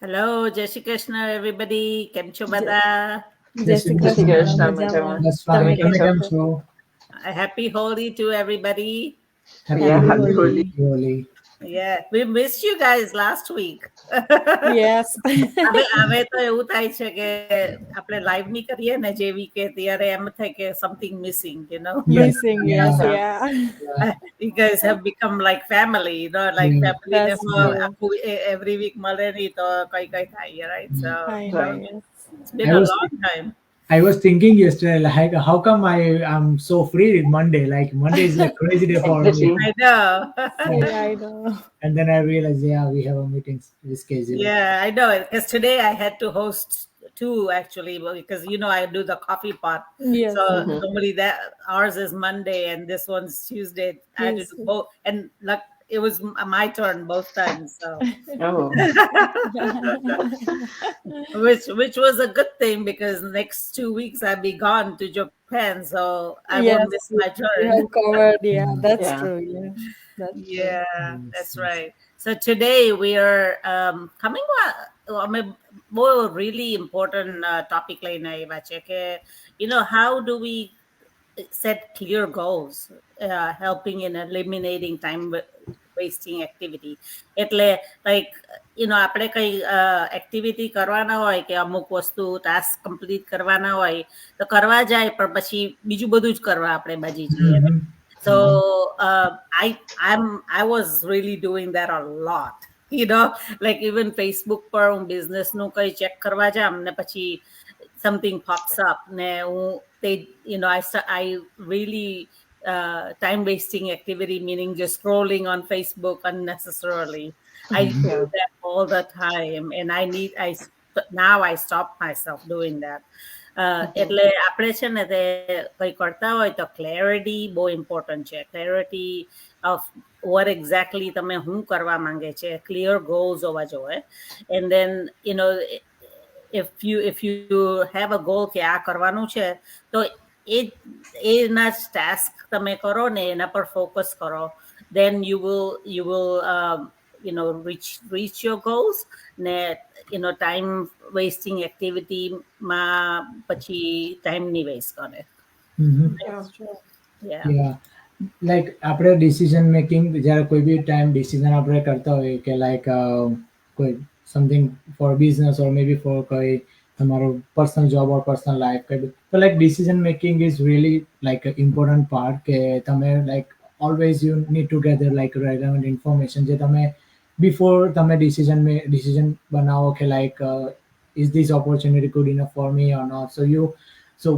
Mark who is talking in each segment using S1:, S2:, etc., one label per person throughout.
S1: Hello, જય Shri Krishna everybody. કેમ છો બધા?
S2: જય શ્રી કૃષ્ણ
S3: મજામાં.
S2: બસ
S3: તમે
S2: તમે
S3: કેમ
S2: છો?
S1: Happy Holi to everybody.
S3: Happy Holi.
S2: Holi.
S1: Yeah, we missed you guys last week.
S3: Yes.
S1: હવે તો એવું થાય છે કે આપણે લાઈવ ની કરીએ ને જે વીકે ત્યારે એમ થાય કે something missing, you know.
S3: Missing, yes, yeah.
S1: You guys have become like family, you know, like
S2: Yeah.
S1: family ને
S3: That's true.
S1: every week મળે નહીં તો કઈ થાય, right? So
S3: I know, yes.
S1: it's been
S2: I
S1: a
S2: was
S1: long time.
S2: I was thinking yesterday, like, how come I'm so free with Monday? Like, Monday is like crazy day for me.
S1: I know.
S3: Yeah, I know.
S2: And then I realized, yeah, we have a meeting schedule.
S1: Yeah, I know. Because today I had to host two actually, because you know I do the coffee pot.
S3: Yes.
S1: So normally that ours is Monday and this one's Tuesday. I had to
S3: Yes.
S1: do both, and like it was my turn both times. So
S3: Oh.
S1: which was a good thing because next 2 weeks I'll be gone to Japan, so I
S3: Yes,
S1: won't miss my
S3: you
S1: turn.
S3: have covered. Yeah, that's
S4: Yeah.
S3: true. Yeah, that's true.
S1: Yeah, that's
S2: Yes.
S1: right. So today we are coming on more really important topic લઈને આવ્યા છે કે you know how do we set clear goals helping in eliminating time wasting activity એટલે like you know આપણે કઈ activity કરવાના હોય કે અમુક વસ્તુ ટાસ્ક કમ્પ્લીટ કરવાના હોય તો કરવા જાય પણ પછી બીજું બધું જ કરવા આપણે બાજી જઈએ. So I was really doing that a lot, you know, like even Facebook પર હું business નું કઈ check કરવા જામ ને પછી something pops up ને હું they you know I really time wasting activity, meaning just scrolling on Facebook unnecessarily. I do that all the time and now I stop myself doing that. એટલે આપણે છે ને તે કઈ કરતા હોય તો ક્લેરિટી બહુ ઇમ્પોર્ટન્ટ છે. ક્લેરિટી ઓફ what exactly તમે શું કરવા માંગે છે, ક્લિયર ગોલ્સ હોવા જોઈએ. And then you know if you have a goal કે આ કરવાનું છે તો એના ટાસ્ક તમે કરો ને એના પર ફોકસ કરો, then you will you know reach your goals ને you know time wasting activity માં પછી time ની waste કરે.
S3: That's true.
S2: Yeah. Like આપણે decision making જ્યારે કોઈ બી time decision આપણે કરતા હોય કે like કોઈ something for business or maybe for કોઈ તમારો personal job or personal life કઈ બી તો like decision making is really like an important part કે તમે like always you need to gather like relevant information જે તમે before તમે decision બનાવો કે like is this opportunity good enough for me or not, so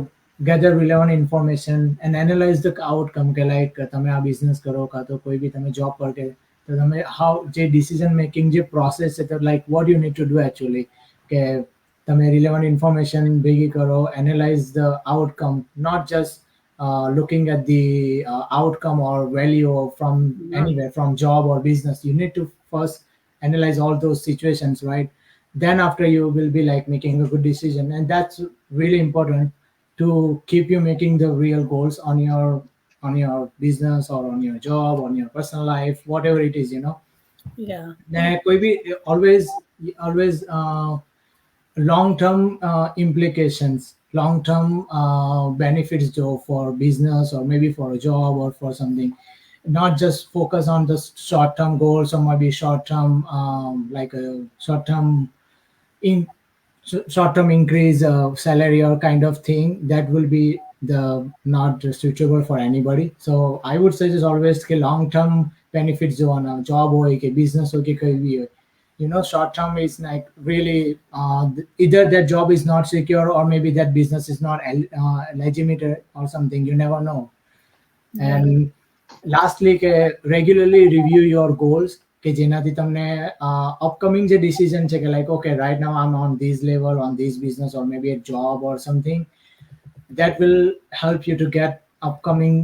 S2: gather relevant information and analyze the outcome કે like તમે આ business કરો કાં તો કોઈ બી તમે job પર કે તો તમે how જે decision making જે process છે તો like what you need to do actually કે તમે relevant information ભેગી કરો, analyze the outcome, not just looking at the outcome or value from anywhere, from job or business. You need to first analyze all those situations, right? Then after you will be like making a good decision, and that's really important to keep you making the real goals on your business or on your job, on your personal life, whatever it is, you know.
S1: Yeah.
S2: कोई भी always long-term implications, long-term benefits for business or maybe for a job or for something. Not just focus on the short-term goals or maybe short-term like a short-term increase salary or kind of thing that will be not suitable for anybody. So I would suggest always ke long-term benefits jo ana job ho ke business ho ke koi bhi ho, you know, short-term is like really either that job is not secure or maybe that business is not legitimate or something, you never know. And lastly કે regularly review your goals કે જેનાથી તમને upcoming જે decision છે કે like okay right now I'm on this level on this business or maybe a job or something, that will help you to get upcoming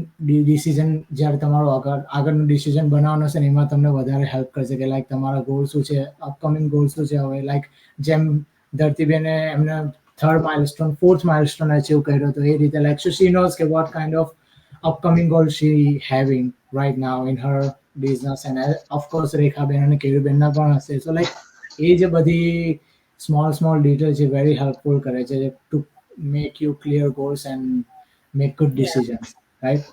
S2: decision જ્યારે તમારો આગળનું decision બનાવવાનો છે ને એમાં તમને વધારે help કરશે કે like તમારા goal શું છે, upcoming goal શું છે. હવે like જેમ ધરતીબેને એમને third milestone, fourth milestone achieve કર્યો તો એ રીતે like so she knows કે what kind of upcoming goals she having right now in her business, and of course Rekhaben અને કેયુબેનના પણ હશે. So like એ જે બધી small details છે very helpful કરે છે to make you clear goals and make good decisions, right?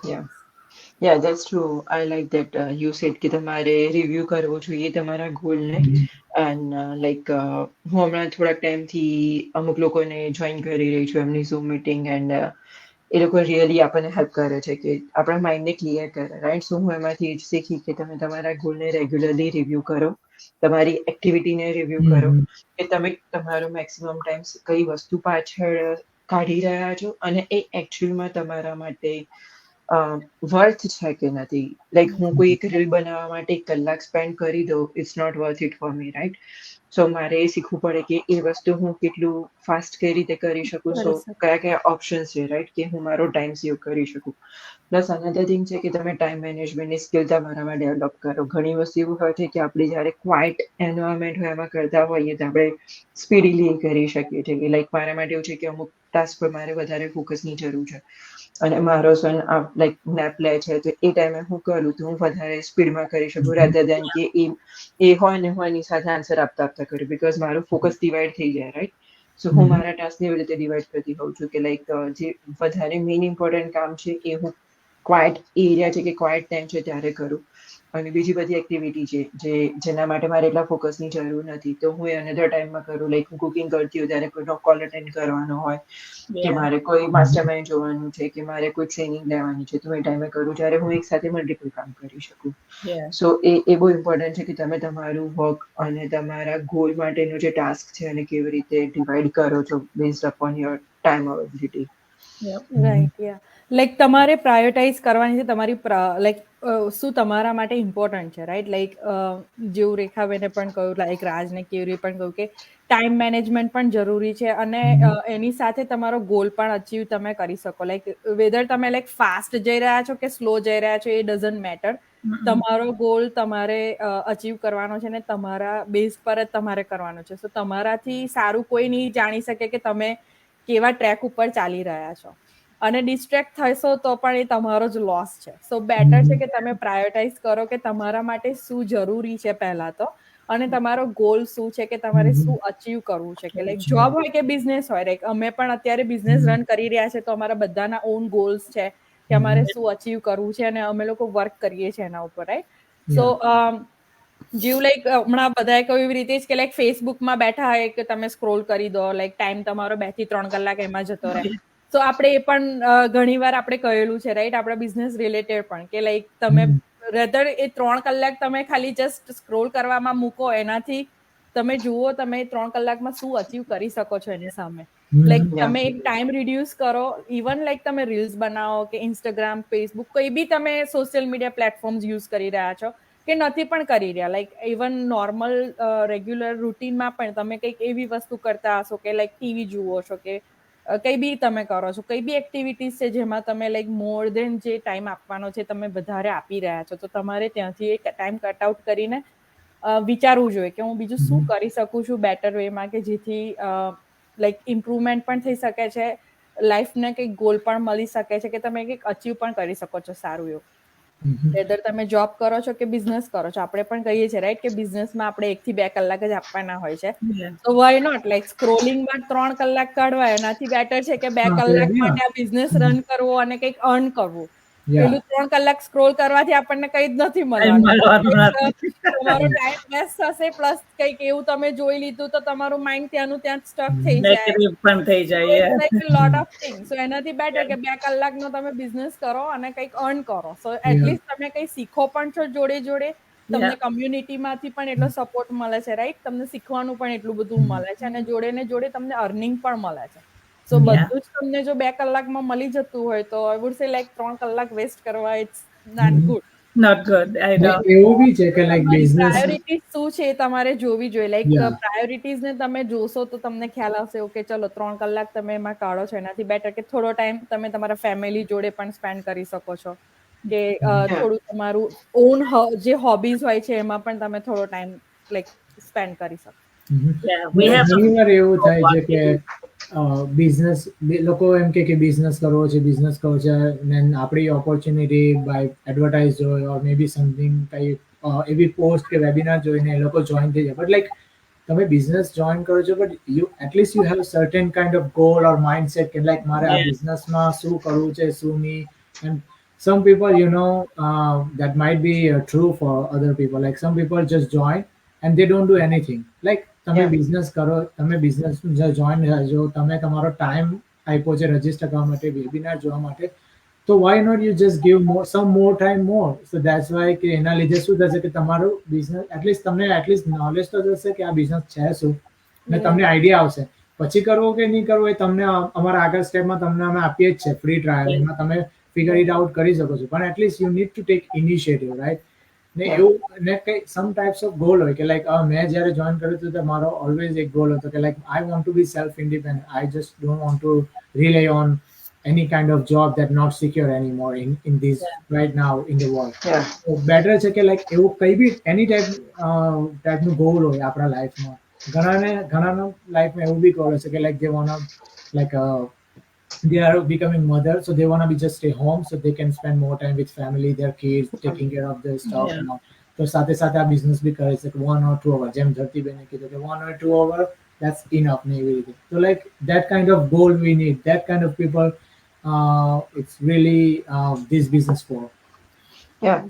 S4: Yeah, that's true. I like that you said કે તમારે રિવ્યુ કરવો જોઈએ તમારા ગોલને એન્ડ લાઈક હું હમણાં થોડાક ટાઈમથી અમુક લોકોને જોઈન કરી રહી છું એમની ઝૂમ મીટિંગ એન્ડ એ લોકો રિયલી આપણને હેલ્પ કરે છે કે આપણા માઇન્ડને ક્લિયર કરે, રાઈટ? સો હું એમાંથી એ જ શીખી કે તમે તમારા ગોલને રેગ્યુલરલી રિવ્યુ કરો, તમારી એક્ટિવિટીને રિવ્યુ કરો કે તમે તમારો મેક્સિમમ ટાઈમ કઈ વસ્તુ પાછળ કાઢી રહ્યા છો અને એ એકચ્યુઅલમાં તમારા માટે વર્થ છે કે નથી. લાઈક હું કોઈ એક રીલ બનાવવા માટે 1 કલાક સ્પેન્ડ કરી દઉં, it's not worth it for me, right? So મારે એ શીખવું પડે કે એ વસ્તુ હું કેટલું ફાસ્ટ કઈ રીતે કરી શકું, સો કયા ઓપ્શન્સ છે, રાઈટ, કે હું મારો ટાઈમ સેવ કરી શકું. પ્લસ અનધર થિંગ છે કે તમે ટાઈમ મેનેજમેન્ટની સ્કિલ તમારામાં ડેવલપ કરો. ઘણી વસ્તુ એવું હોય છે કે આપણે જ્યારે ક્વાઇટ એન્વાયરમેન્ટ હોય એમાં કરતા હોઈએ તો આપણે સ્પીડીલી કરી શકીએ છીએ. લાઈક મારા માટે એવું છે કે અમુક ટાસ્ક પર મારે વધારે ફોકસની જરૂર છે અને મારો સન લાઈક નેપ લે છે તો એ ટાઈમે હું કરું તો હું વધારે સ્પીડમાં કરી શકું રાધર દેન કે એ હોય ને હું એની સાથે આન્સર આપતા કરું, બીકોઝ મારું ફોકસ ડિવાઈડ થઈ જાય, રાઈટ? સો હું મારા ટાસ્કને એવી રીતે ડિવાઈડ કરતી હોઉં છું કે લાઈક જે વધારે મેઇન ઇમ્પોર્ટન્ટ કામ છે એ હું ક્વાઇટ એરિયા છે કે ક્વાઇટ ટાઈમ છે ત્યારે કરું, અને બીજી બધી એક્ટિવિટી છે જેના માટે મારે એટલા ફોકસની જરૂર નથી તો હું એ અનધર ટાઈમમાં કરું. લાઈક હું કુકિંગ કરતી હોય ત્યારે કોઈનો કોલ અટેન્ડ કરવાનો હોય કે મારે કોઈ માસ્ટર માઇન્ડ જોવાનું છે કે મારે કોઈ ટ્રેનિંગ લેવાની છે તો એ ટાઈમે કરું જ્યારે હું એક સાથે મલ્ટિપલ કામ કરી શકું. સો એ બહુ ઇમ્પોર્ટન્ટ છે કે તમે તમારું વર્ક અને તમારા ગોલ માટેનો જે ટાસ્ક છે એને કેવી રીતે ડિવાઈડ કરો છો based upon your time availability.
S3: Right, yeah. Like તમારે પ્રાયોરિટાઇઝ કરવાની છે તમારી લાઈક શું તમારા માટે ઇમ્પોર્ટન્ટ છે, રાઈટ? લાઈક જેવું રેખાબેને પણ કહ્યું, લાઈક રાજને કેવી પણ કહ્યું કે ટાઈમ મેનેજમેન્ટ પણ જરૂરી છે અને એની સાથે તમારો ગોલ પણ અચીવ તમે કરી શકો. લાઈક વેધર તમે લાઈક ફાસ્ટ જઈ રહ્યા છો કે સ્લો જઈ રહ્યા છો એ ડઝન્ટ મેટર. તમારો ગોલ તમારે અચીવ કરવાનો છે ને તમારા બેઝ પર જ તમારે કરવાનો છે. સો તમારાથી સારું કોઈ નહીં જાણી શકે કે તમે કેવા ટ્રેક ઉપર ચાલી રહ્યા છો, અને ડિસ્ટ્રેક્ટ થશો તો પણ એ તમારો જ લોસ છે. સો બેટર છે કે તમે પ્રાયોરિટાઇઝ કરો કે તમારા માટે શું જરૂરી છે પહેલા તો, અને તમારો ગોલ શું છે કે તમારે શું અચીવ કરવું છે. કે લાઈક જોબ હોય કે બિઝનેસ હોય, લાઈક અમે પણ અત્યારે બિઝનેસ રન કરી રહ્યા છે તો અમારા બધાના ઓન ગોલ્સ છે કે અમારે શું અચીવ કરવું છે અને અમે લોકો વર્ક કરીએ છીએ એના ઉપર, રાઈટ? સો જેવું લાઈક હમણાં બધાએ કહ્યું એવી રીતે જ કે લાઈક ફેસબુકમાં બેઠા હોય કે તમે સ્ક્રોલ કરી દો, લાઈક ટાઈમ તમારો 2 થી 3 કલાક એમાં જતો રહે. તો આપણે એ પણ ઘણી વાર આપણે કહેલું છે, રાઈટ? આપણા બિઝનેસ રિલેટેડ પણ કે લાઈક તમે રેધર એ 3 કલાક તમે ખાલી જસ્ટ સ્ક્રોલ કરવામાં મૂકો એનાથી તમે જુઓ તમે 3 કલાકમાં શું અચીવ કરી શકો છો એની સામે. લાઈક તમે એક ટાઈમ રિડ્યુસ કરો, ઇવન લાઈક તમે રીલ્સ બનાવો કે ઇન્સ્ટાગ્રામ, ફેસબુક કોઈ બી તમે સોશિયલ મીડિયા પ્લેટફોર્મ્સ યુઝ કરી રહ્યા છો કે નથી પણ કરી રહ્યા, લાઈક ઇવન નોર્મલ રેગ્યુલર રૂટીનમાં પણ તમે કંઈક એવી વસ્તુ કરતા હશો કે લાઈક ટીવી જુઓ છો કે કંઈ બી તમે કરો છો, કંઈ બી એક્ટિવિટીઝ છે જેમાં તમે લાઈક મોર દેન જે ટાઈમ આપવાનો છે તમે વધારે આપી રહ્યા છો, તો તમારે ત્યાંથી એક ટાઈમ કટ આઉટ કરીને વિચારવું જોઈએ કે હું બીજું શું કરી શકું છું બેટર વેમાં કે જેથી લાઈક ઇમ્પ્રુવમેન્ટ પણ થઈ શકે છે, લાઈફને કંઈક ગોલ પણ મળી શકે છે કે તમે કંઈક અચીવ પણ કરી શકો છો સારું એવું. વેધર તમે જોબ કરો છો કે બિઝનેસ કરો છો, આપણે પણ કહીએ છીએ, રાઈટ, કે બિઝનેસમાં આપણે 1 થી 2 કલાક જ આપવાના હોય છે. તો વાય નોટ લાઈક સ્ક્રોલિંગમાં 3 કલાક કાઢવા એનાથી બેટર છે કે 2 કલાક માટે આ બિઝનેસ રન કરવો અને કંઈક અર્ન કરવું. પેલું 3 કલાક સ્ક્રોલ કરવાથી આપણને કંઈ જ નથી મળવાનું. તમારો ટાઈમ વેસ્ટ થશે, પ્લસ કંઈક એવું તમે જોઈ લીધું તો તમારું માઇન્ડ ત્યાંનું ત્યાં સ્ટક થઈ જાય,
S1: પણ થઈ જાય.
S3: Like lot of things. So એનાથી બેટર કે 2 કલાકનો તમે બિઝનેસ કરો અને કંઈક અર્ન કરો. સો એટલીસ્ટ તમે કંઈ શીખો પણ છો જોડે જોડે, તમને કમ્યુનિટીમાંથી પણ એટલો સપોર્ટ મળે છે, રાઈટ? તમને શીખવાનું પણ એટલું બધું મળે છે અને જોડે ને જોડે તમને અર્નિંગ પણ મળે છે. સો બધું જ તમને જો 2 કલાકમાં મળી જતું હોય તો આઈ વુડ સે લાઈક 3 કલાક વેસ્ટ કરવા it's not good.
S1: Not good. I know.
S2: એવું બી છે કે લાઈક બિઝનેસ
S3: પ્રાયોરિટીઝ શું છે એ તમારે જોવી જોઈએ. લાઈક પ્રાયોરિટીઝને તમે જોશો તો તમને ખ્યાલ આવશે ઓકે ચલો 3 કલાક તમે એમાં કાઢો છો, એનાથી બેટર કે થોડો ટાઈમ તમે તમારા ફેમિલી જોડે પણ સ્પેન્ડ કરી શકો છો, કે થોડું તમારું ઓન જે હોબીઝ હોય છે એમાં પણ તમે થોડો ટાઈમ લાઈક સ્પેન્ડ કરી શકો.
S2: ઘણી વાર એવું થાય છે કે બિઝનેસ લોકો એમ કે બિઝનેસ કરવો છે ને આપણી ઓપોર્ચ્યુનિટી બાય એડવર્ટાઇઝ હોય ઓર મે બી સમથિંગ કંઈ એવી પોસ્ટ કે વેબિનાર જોઈને એ લોકો જોઈન થઈ જાય, બટ લાઈક તમે બિઝનેસ જોઈન કરો છો but you at least you have certain kind of goal or mindset કે લાઈક મારે આ
S1: Yeah.
S2: બિઝનેસમાં શું કરવું છે શું નહીં. And some people, that might be true for other people. Like some people just join and they don't do anything. Like તમે
S4: Yeah.
S2: બિઝનેસ કરો, તમે બિઝનેસ જોઈન જો તમે તમારો ટાઈમ આપ્યો છે રજીસ્ટર કરવા માટે, વેબિનાર જોવા માટે, તો why not you just give some more time more. So that's why કે એના લીધે શું થશે કે તમારું બિઝનેસ એટલીસ્ટ તમને એટલીસ્ટ નોલેજ તો થશે કે આ બિઝનેસ છે શું, ને તમને આઈડિયા આવશે. પછી કરવો કે નહીં કરવો એ તમને અમારા આગળ સ્ટેપમાં તમને અમે આપીએ જ છે ફ્રી ટ્રાયલ, એમાં તમે ફિગર ઇટ આઉટ કરી શકો છો. પણ at least you need to take initiative, right? ને એવું ને કંઈ સમ ટાઈપ્સ ઓફ ગોલ હોય કે લાઈક મેં જ્યારે જોઈન કર્યું હતું તો મારો ઓલવેઝ એક ગોલ હતો કે like I want to be self independent. I just don't want to rely on any kind of job that not secure anymore in this right now in the world.
S4: Yeah.
S2: So better છે કે like એવું કંઈ બી એની ટાઈપનું goal હોય આપણા લાઈફમાં. ઘણાનો લાઈફમાં એવું બી ગોલ હશે કે like they wanna like they are becoming mother, so they wanna be just stay home so they can spend more time with family, their kids, taking care of their stuff and all. તો સાથે સાથે આ business બી કરે છે કે 1 or 2 hour, જેમ ધરતીબેને કીધું કે 1 or 2 hour that's enough ને એવી રીતે. તો like that kind of goal we need, that kind of people it's really this business for.
S4: Yeah.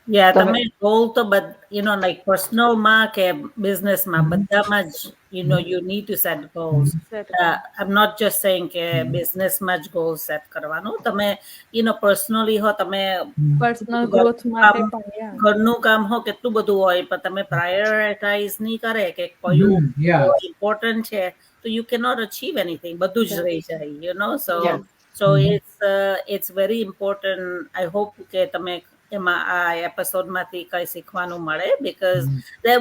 S1: Yeah,
S4: તમે-
S1: તમે goal તો like personal માં કે business માં બધામાં જ you need to set goals. I'm not just saying કે business માં જ goal set કરવાનું. તમે personally હો, તમે
S3: પર્સનલ ગ્રોથ માટે પણ yeah.
S1: ઘરનું કામ હો કેટલું બધું હોય પણ તમે prioritize નહીં કરે કે કયું
S2: Yeah.
S1: important છે, તો you cannot achieve anything. બધું જ રહી જાય, so
S4: Yeah.
S1: so it's very important. I hope કે તમે એમાં આ એપિસોડમાંથી કંઈ શીખવાનું મળે, because then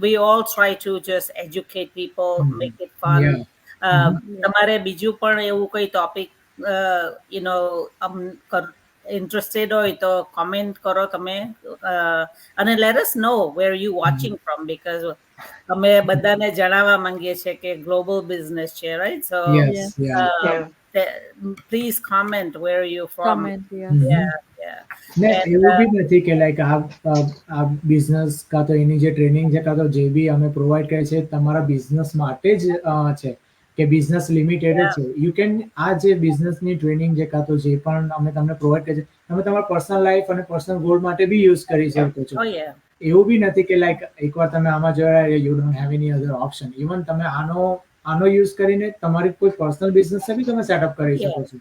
S1: we all try to just educate people, make it fun.
S2: Yeah.
S1: તમારે બીજું પણ એવું કોઈ ટોપિક interested હોય તો comment કરો તમે, અને let us know where you watching from, because અમે બધાને જણાવવા માંગીએ છીએ કે ગ્લોબલ બિઝનેસ છે, right? So
S2: Yes. Yeah.
S1: please comment where you from.
S3: Comment, yeah.
S1: Yeah.
S2: ને
S1: And,
S2: એવું બી નથી કે લાઈક આ બિઝનેસ કાં તો એની જે ટ્રેનિંગ છે કાં તો જે બી અમે પ્રોવાઈડ કરીએ છીએ તમારા બિઝનેસ માટે જ છે કે બિઝનેસ લિમિટેડ જ છે. યુ કેન આ જે બિઝનેસની ટ્રેનિંગ જે કાં તો જે પણ અમે તમને પ્રોવાઈડ કરીએ છીએ તમે તમારા પર્સનલ લાઈફ અને પર્સનલ ગોલ માટે બી યુઝ કરી શકો છો.
S1: oh yeah,
S2: એવું બી નથી કે લાઈક એકવાર તમે આમાં જોયા you don't have any other option. Even તમે આનો યુઝ કરીને તમારી કોઈ પર્સનલ બિઝનેસ બી તમે સેટઅપ કરી શકો છો.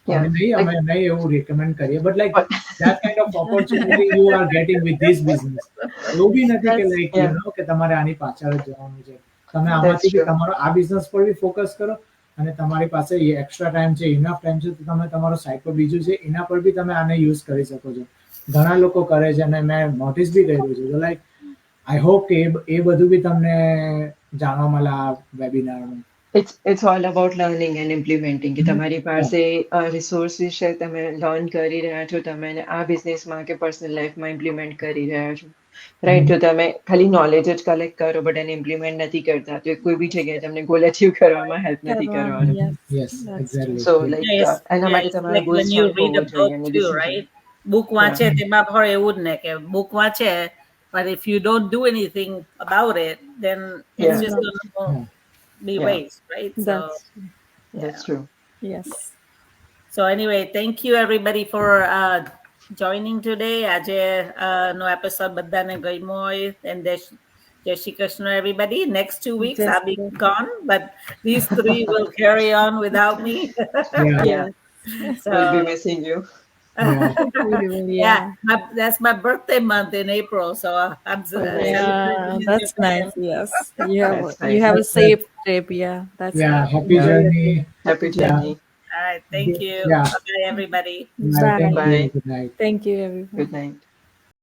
S4: Yeah.
S2: અમે નહીં એવું recommend કરીએ, but like that kind of opportunity you are getting with this business. એવું બી નથી કે like you know કે તમારે આની પાછળ જ જવાનું છે. તમે આમાંથી બી તમારો આ બિઝનેસ પર બી ફોકસ કરો અને તમારી પાસે એક્સ્ટ્રા ટાઈમ છે, ઇનફ ટાઈમ છે, તો તમે તમારો સાઈડ પર બીજું છે એના પર બી તમે આને યુઝ કરી શકો છો. ઘણા લોકો કરે છે અને મેં નોટિસ બી કર્યું છે. તો લાઈક આઈ હોપ કે એ બધું બી તમને જાણવા મળે આ વેબિનારમાં.
S4: It's all about learning and implementing. કે તમારી પાસે રિસોર્સિસ છે, તમે લર્ન કરી રહ્યા છો, તમે આ બિઝનેસમાં કે પર્સનલ લાઈફમાં ઇમ્પ્લિમેન્ટ કરી રહ્યા છો, રાઈટ? તો તમે ખાલી નોલેજ જ કલેક્ટ કરો બટ એને ઇમ્પ્લિમેન્ટ નથી કરતા, તો કોઈ બી જગ્યાએ તમને ગોલ અચીવ કરવામાં હેલ્પ નથી કરવાનું.
S2: Yes, exactly.
S4: સો લાઈક એના માટે તમારો
S1: like
S4: goal
S1: when you
S4: strong
S1: read a
S4: હોવો જોઈએ
S1: book
S4: અને
S1: too,
S4: decision.
S1: right? Book વાંચે તેમાં પણ એવું જ ને કે book વાંચે, but if you don't do anything about it, then it's
S4: Yeah.
S1: just gonna be
S4: Yeah.
S1: waste, right? So
S4: That's true.
S3: Yes.
S1: so anyway, thank you everybody for joining today. આજે નો episode બધાને ગમ્યો હોય, and જય Shri Krishna everybody. Next 2 weeks
S3: Jai
S1: I'll be
S3: Shri
S1: gone, but these 3 will carry on without me.
S4: Yeah.
S1: So
S4: We'll be missing you.
S1: yeah, that's my birthday month in April, so I'm
S3: Yeah, that's nice. Yes.
S4: That's nice.
S3: You have a safe trip. Yeah. That's
S2: Yeah,
S3: nice.
S2: happy journey.
S4: Happy journey.
S1: All right, thank you.
S2: Yeah.
S1: Bye everybody.
S2: Thank
S3: Bye.
S2: you. Good night.
S3: Thank you, everyone.
S4: Good night.